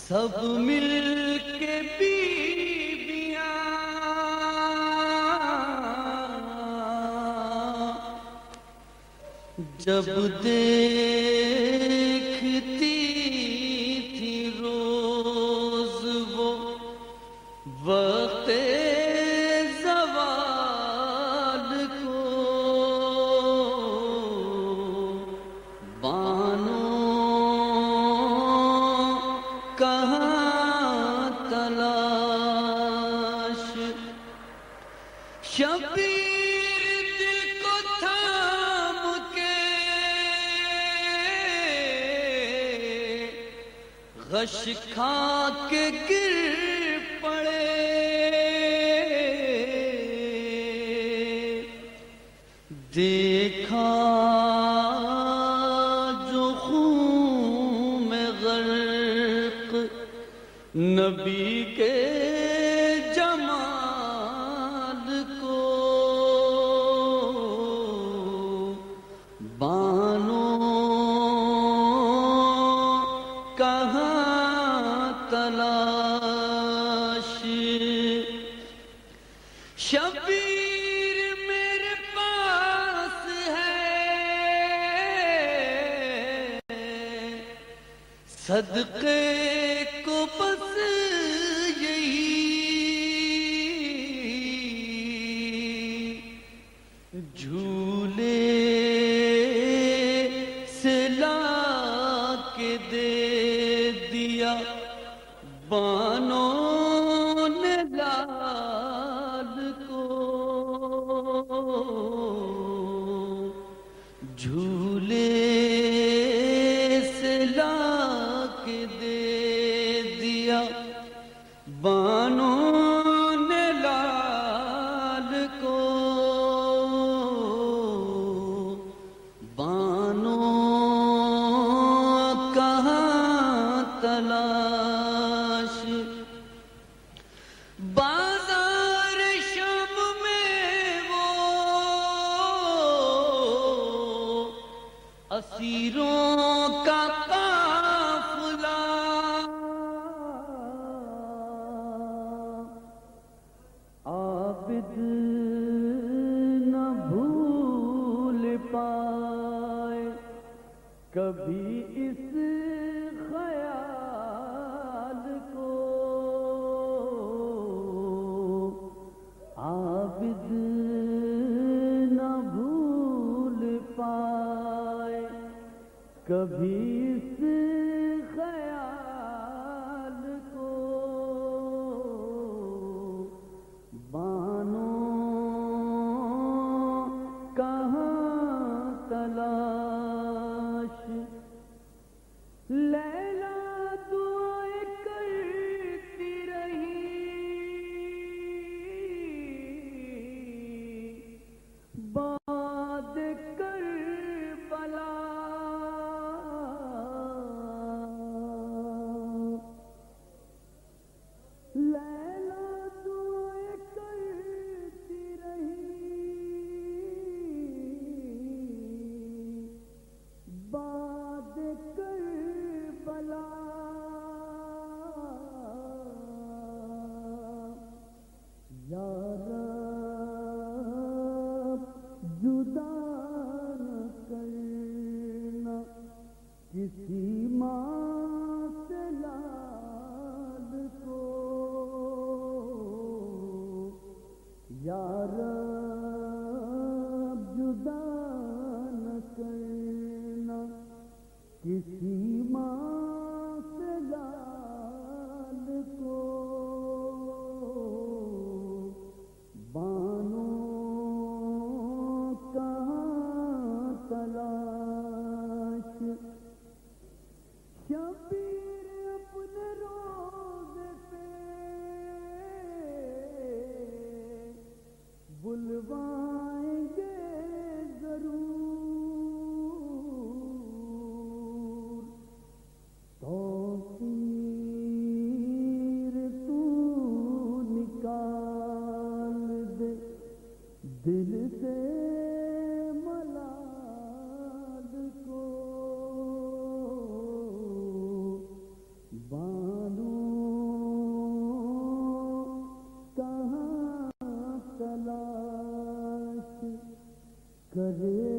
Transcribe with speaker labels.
Speaker 1: سب مل کے بیویاں جب دیکھتی تھی روز وہ وقت زوال کو، بانو کہاں تلاش، شبیر دل کو تھام کے غش کھا کے گر پڑے، دیکھا جو خون میں غرق نبی کے جمال کو، بانو کہاں تلاش، شبیر میرے پاس ہے صدقے کو بس یہی، جھولے سے لا کے دے دیا بانوں نے لال کو، جھولے سے لا کے دے دیا بانوں نے لال کو، بانوں کہاں تلاش، بازار شام میں وہ اسیروں کا قافلہ، عابد نہ بھول پائے کبھی اس خیال کو، عابد نہ بھول پائے کبھی اس خیال کو، بانو کہاں تلاش، لیلا دعائیں کرتی رہی بعد کربلا، لیلا دعائیں کرتی رہی بعد کربلا، یا رب جدا نہ کرنا کسی ماں سے لال کو، یا رب جدا نہ کرنا کسی ماں سے لال کو، بانو کہاں تلاش، شبیر اپنے روزے پہ بلوائیں گے ضرور، توقیر تو نکال دے دل سے ملال کو، بانو کرے